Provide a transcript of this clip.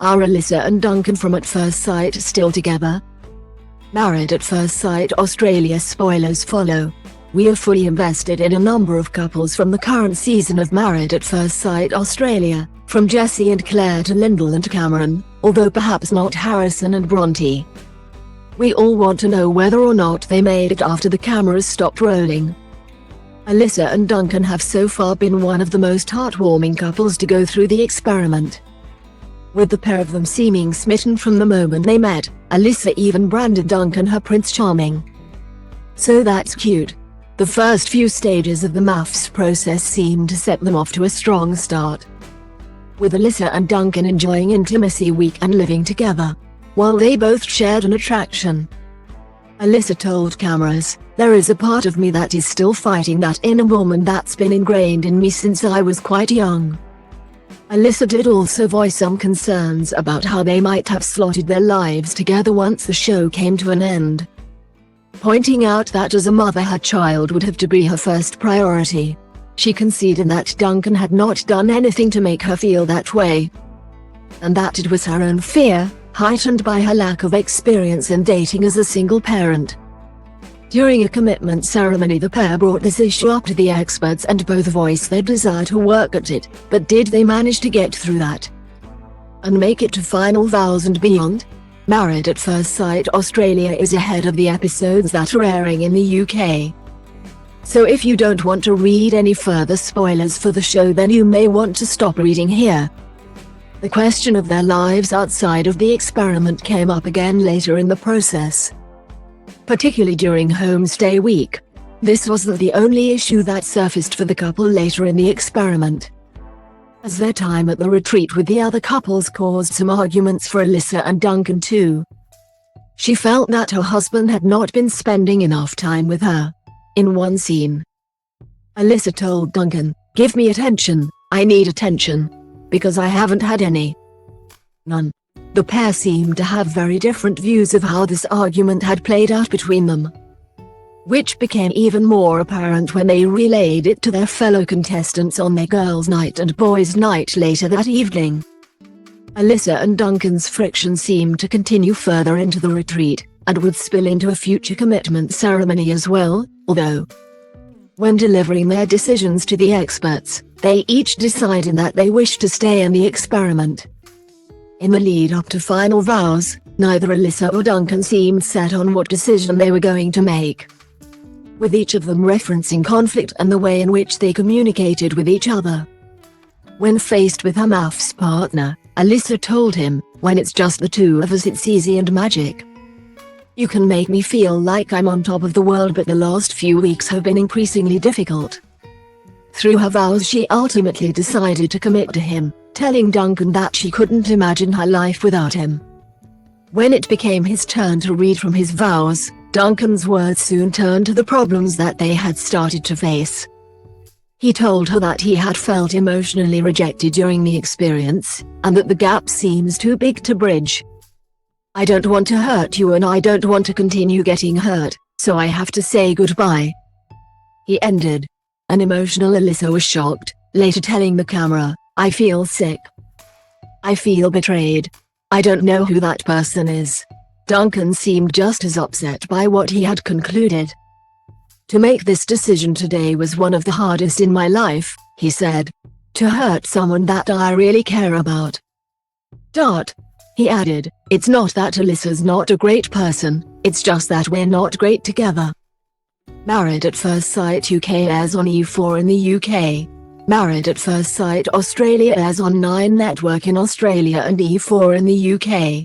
Are Alyssa and Duncan from At First Sight still together? Married at First Sight Australia spoilers follow. We are fully invested in a number of couples from the current season of Married at First Sight Australia, from Jesse and Claire to Lyndall and Cameron, although perhaps not Harrison and Bronte. We all want to know whether or not they made it after the cameras stopped rolling. Alyssa and Duncan have so far been one of the most heartwarming couples to go through the experiment. With the pair of them seeming smitten from the moment they met, Alyssa even branded Duncan her Prince Charming. So that's cute. The first few stages of the MAFS process seem to set them off to a strong start, with Alyssa and Duncan enjoying intimacy week and living together, while they both shared an attraction. Alyssa told cameras, "There is a part of me that is still fighting that inner woman that's been ingrained in me since I was quite young." Alyssa did also voice some concerns about how they might have slotted their lives together once the show came to an end, pointing out that as a mother her child would have to be her first priority. She conceded that Duncan had not done anything to make her feel that way, and that it was her own fear, heightened by her lack of experience in dating as a single parent. During a commitment ceremony, the pair brought this issue up to the experts and both voiced their desire to work at it, but did they manage to get through that and make it to final vows and beyond? Married at First Sight Australia is ahead of the episodes that are airing in the UK. So if you don't want to read any further spoilers for the show, then you may want to stop reading here. The question of their lives outside of the experiment came up again later in the process, particularly during homestay week. This wasn't the only issue that surfaced for the couple later in the experiment, as their time at the retreat with the other couples caused some arguments for Alyssa and Duncan too. She felt that her husband had not been spending enough time with her. In one scene, Alyssa told Duncan, "Give me attention, I need attention, because I haven't had any." None. The pair seemed to have very different views of how this argument had played out between them, which became even more apparent when they relayed it to their fellow contestants on their girls' night and boys' night later that evening. Alyssa and Duncan's friction seemed to continue further into the retreat, and would spill into a future commitment ceremony as well, although when delivering their decisions to the experts, they each decided that they wished to stay in the experiment. In the lead up to final vows, neither Alyssa or Duncan seemed set on what decision they were going to make, with each of them referencing conflict and the way in which they communicated with each other. When faced with her MAFS partner, Alyssa told him, "When it's just the two of us, it's easy and magic. You can make me feel like I'm on top of the world, but the last few weeks have been increasingly difficult." Through her vows, she ultimately decided to commit to him, telling Duncan that she couldn't imagine her life without him. When it became his turn to read from his vows, Duncan's words soon turned to the problems that they had started to face. He told her that he had felt emotionally rejected during the experience, and that the gap seems too big to bridge. "I don't want to hurt you and I don't want to continue getting hurt, so I have to say goodbye," he ended. An emotional Alyssa was shocked, later telling the camera, "I feel sick. I feel betrayed. I don't know who that person is." Duncan seemed just as upset by what he had concluded. "To make this decision today was one of the hardest in my life," he said. "To hurt someone that I really care about." He added, "It's not that Alyssa's not a great person, it's just that we're not great together." Married at First Sight UK airs on E4 in the UK. Married at First Sight Australia airs on 9 Network in Australia and E4 in the UK.